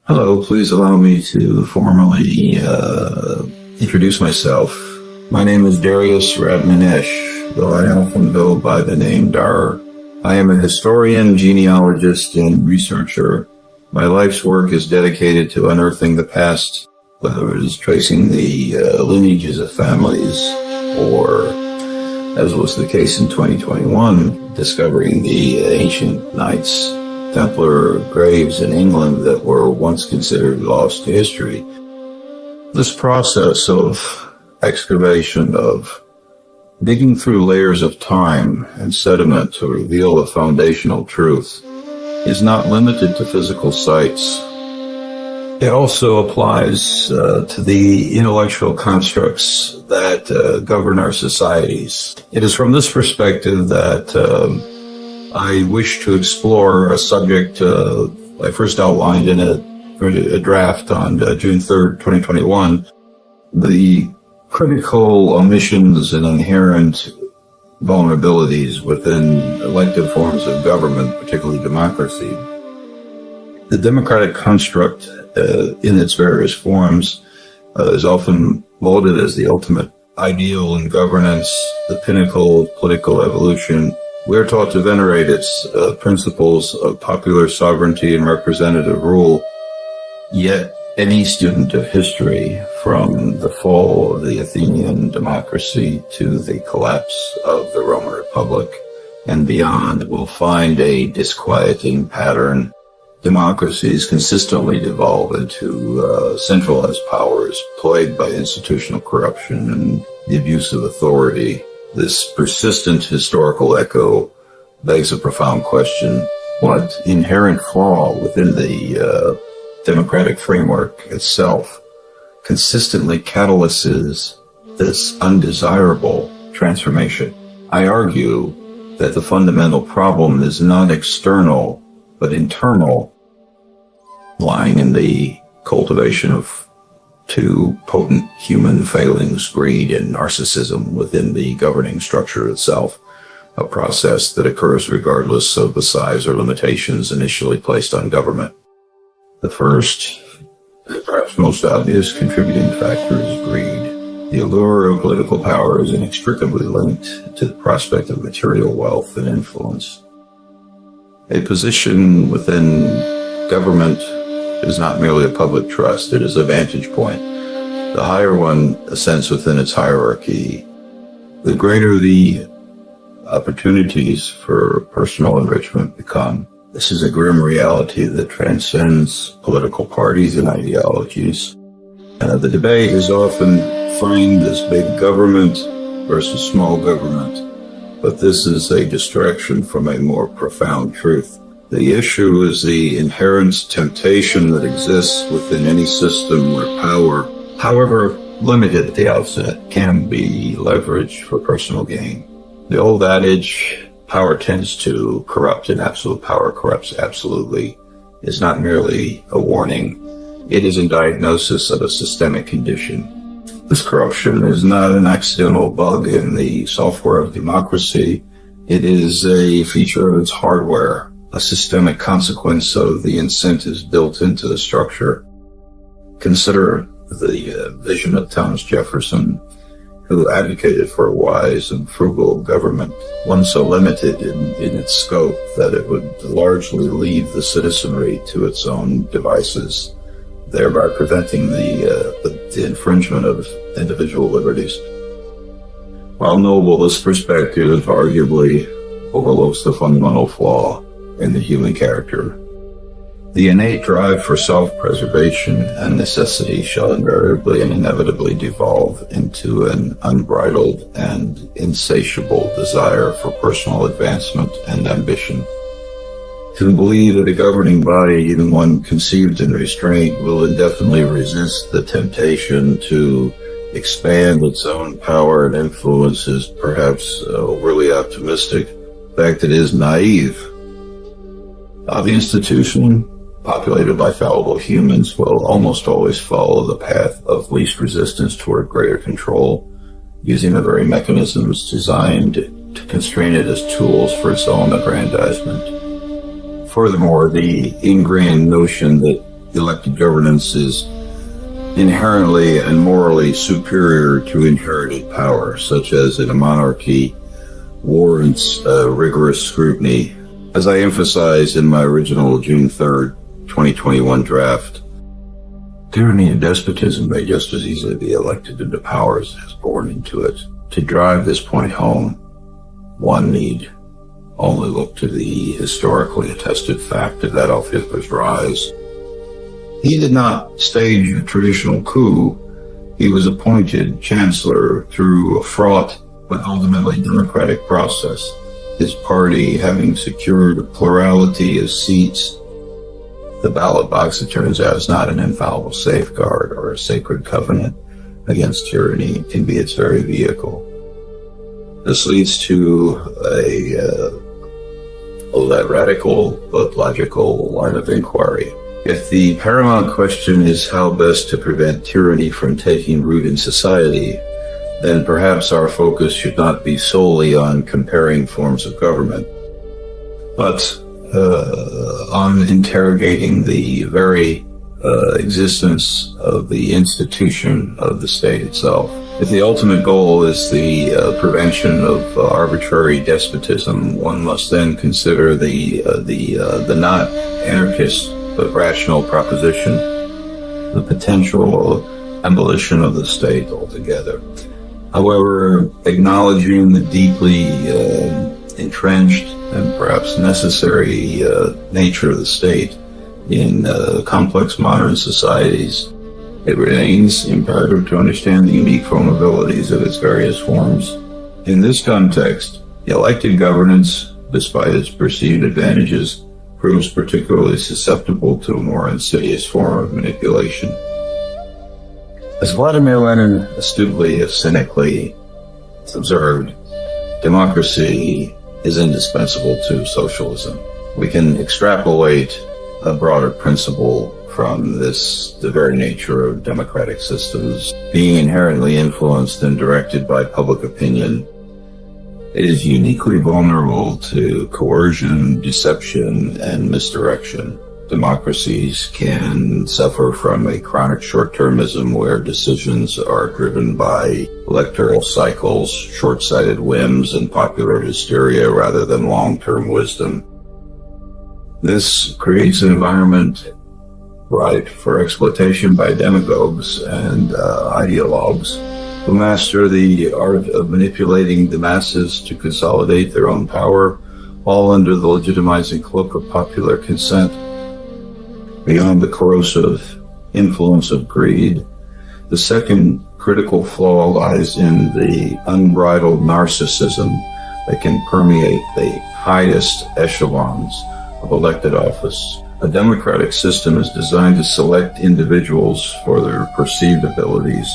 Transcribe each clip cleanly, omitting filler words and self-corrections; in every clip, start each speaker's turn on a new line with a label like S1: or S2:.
S1: Hello, please allow me to formally introduce myself. My name is Darius Radmanesh, though I often go by the name Dar. I am a historian, genealogist, and researcher. My life's work is dedicated to unearthing the past, whether it is tracing the lineages of families or, as was the case in 2021, discovering the ancient Knights Templar graves in England that were once considered lost to history. This process of excavation, of digging through layers of time and sediment to reveal a foundational truth, is not limited to physical sites. It also applies to the intellectual constructs that govern our societies. It is from this perspective that I wish to explore a subject I first outlined in a draft on June 3rd, 2021, the critical omissions and inherent vulnerabilities within elected forms of government, particularly democracy. The democratic construct in its various forms is often lauded as the ultimate ideal in governance, the pinnacle of political evolution. We are taught to venerate its principles of popular sovereignty and representative rule. Yet, any student of history, from the fall of the Athenian democracy to the collapse of the Roman Republic and beyond, will find a disquieting pattern. Democracies consistently devolve into centralized powers plagued by institutional corruption and the abuse of authority. This persistent historical echo begs a profound question. What inherent flaw within the democratic framework itself consistently catalyses this undesirable transformation? I argue that the fundamental problem is not external, but internal, lying in the cultivation of two potent human failings, greed and narcissism, within the governing structure itself, a process that occurs regardless of the size or limitations initially placed on government. The first, perhaps most obvious contributing factor is greed. The allure of political power is inextricably linked to the prospect of material wealth and influence. A position within government is not merely a public trust, it is a vantage point. The higher one ascends within its hierarchy, the greater the opportunities for personal enrichment become. This is a grim reality that transcends political parties and ideologies. The debate is often framed as big government versus small government, but this is a distraction from a more profound truth. The issue is the inherent temptation that exists within any system where power, however limited at the outset, can be leveraged for personal gain. The old adage, power tends to corrupt and absolute power corrupts absolutely, is not merely a warning. It is a diagnosis of a systemic condition. This corruption is not an accidental bug in the software of democracy. It is a feature of its hardware, a systemic consequence of the incentives built into the structure. Consider the vision of Thomas Jefferson, who advocated for a wise and frugal government, one so limited in its scope that it would largely leave the citizenry to its own devices, thereby preventing the infringement of individual liberties. While noble, this perspective arguably overlooks the fundamental flaw in the human character. The innate drive for self-preservation and necessity shall invariably and inevitably devolve into an unbridled and insatiable desire for personal advancement and ambition. To believe that a governing body, even one conceived in restraint, will indefinitely resist the temptation to expand its own power and influence is perhaps overly optimistic. In fact, it is naive. The institution, populated by fallible humans, will almost always follow the path of least resistance toward greater control, using the very mechanisms designed to constrain it as tools for its own aggrandizement. Furthermore, the ingrained notion that elected governance is inherently and morally superior to inherited power, such as in a monarchy, warrants rigorous scrutiny. As I emphasized in my original June 3rd, 2021 draft, tyranny and despotism may just as easily be elected into power as born into it. To drive this point home, one need only look to the historically attested fact of Adolf Hitler's rise. He did not stage a traditional coup. He was appointed chancellor through a fraught but ultimately democratic process, his party having secured a plurality of seats. The ballot box, it turns out, is not an infallible safeguard or a sacred covenant against tyranny. It can be its very vehicle. This leads to a radical but logical line of inquiry. If the paramount question is how best to prevent tyranny from taking root in society, then perhaps our focus should not be solely on comparing forms of government, but on interrogating the very existence of the institution of the state itself. If the ultimate goal is the prevention of arbitrary despotism, one must then consider the not anarchist but rational proposition, the potential abolition of the state altogether. However, acknowledging the deeply entrenched and perhaps necessary nature of the state in complex modern societies, it remains imperative to understand the unique vulnerabilities of its various forms. In this context, elected governance, despite its perceived advantages, proves particularly susceptible to a more insidious form of manipulation. As Vladimir Lenin astutely, if cynically, observed, democracy is indispensable to socialism. We can extrapolate a broader principle from the very nature of democratic systems being inherently influenced and directed by public opinion. It is uniquely vulnerable to coercion, deception, and misdirection. Democracies can suffer from a chronic short-termism where decisions are driven by electoral cycles, short-sighted whims, and popular hysteria rather than long-term wisdom. This creates an environment ripe for exploitation by demagogues and ideologues who master the art of manipulating the masses to consolidate their own power, all under the legitimizing cloak of popular consent. Beyond the corrosive influence of greed, the second critical flaw lies in the unbridled narcissism that can permeate the highest echelons of elected office. A democratic system is designed to select individuals for their perceived abilities,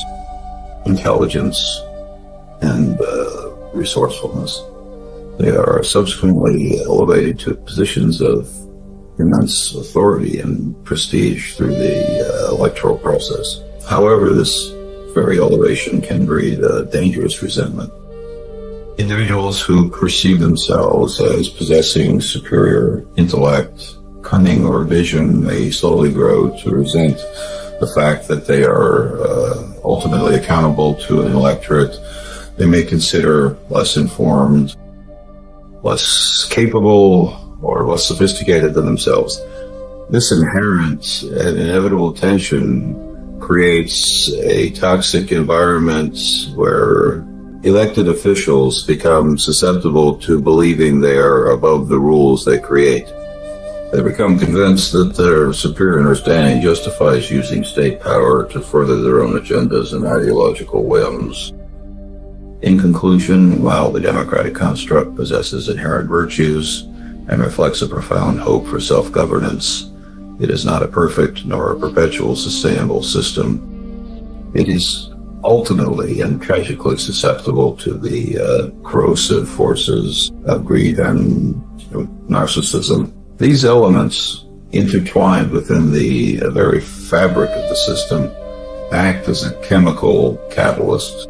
S1: intelligence, and resourcefulness. They are subsequently elevated to positions of immense authority and prestige through the electoral process. However, this very elevation can breed a dangerous resentment. Individuals who perceive themselves as possessing superior intellect, cunning, or vision may slowly grow to resent the fact that they are ultimately accountable to an electorate they may consider less informed, less capable, or less sophisticated than themselves. This inherent and inevitable tension creates a toxic environment where elected officials become susceptible to believing they are above the rules they create. They become convinced that their superior understanding justifies using state power to further their own agendas and ideological whims. In conclusion, while the democratic construct possesses inherent virtues and reflects a profound hope for self-governance, it is not a perfect nor a perpetual sustainable system. It is ultimately and tragically susceptible to the corrosive forces of greed and narcissism. These elements, intertwined within the very fabric of the system, act as a chemical catalyst,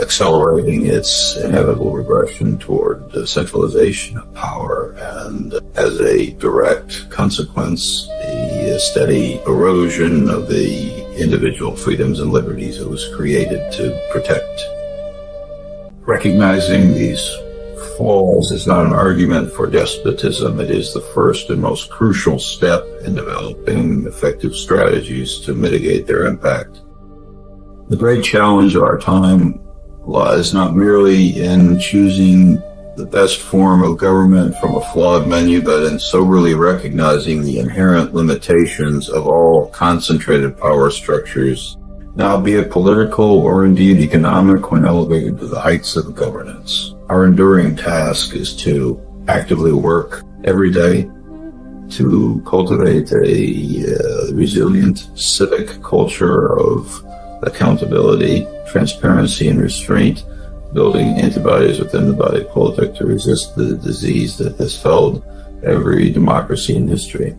S1: accelerating its inevitable regression toward the centralization of power, and as a direct consequence, the the steady erosion of the individual freedoms and liberties it was created to protect. Recognizing these flaws is not an argument for despotism. It is the first and most crucial step in developing effective strategies to mitigate their impact. The great challenge of our time lies not merely in choosing the best form of government from a flawed menu, but in soberly recognizing the inherent limitations of all concentrated power structures, now be it political or indeed economic, when elevated to the heights of governance. Our enduring task is to actively work every day to cultivate a resilient civic culture of accountability, transparency, and restraint, building antibodies within the body politic to resist the disease that has felled every democracy in history.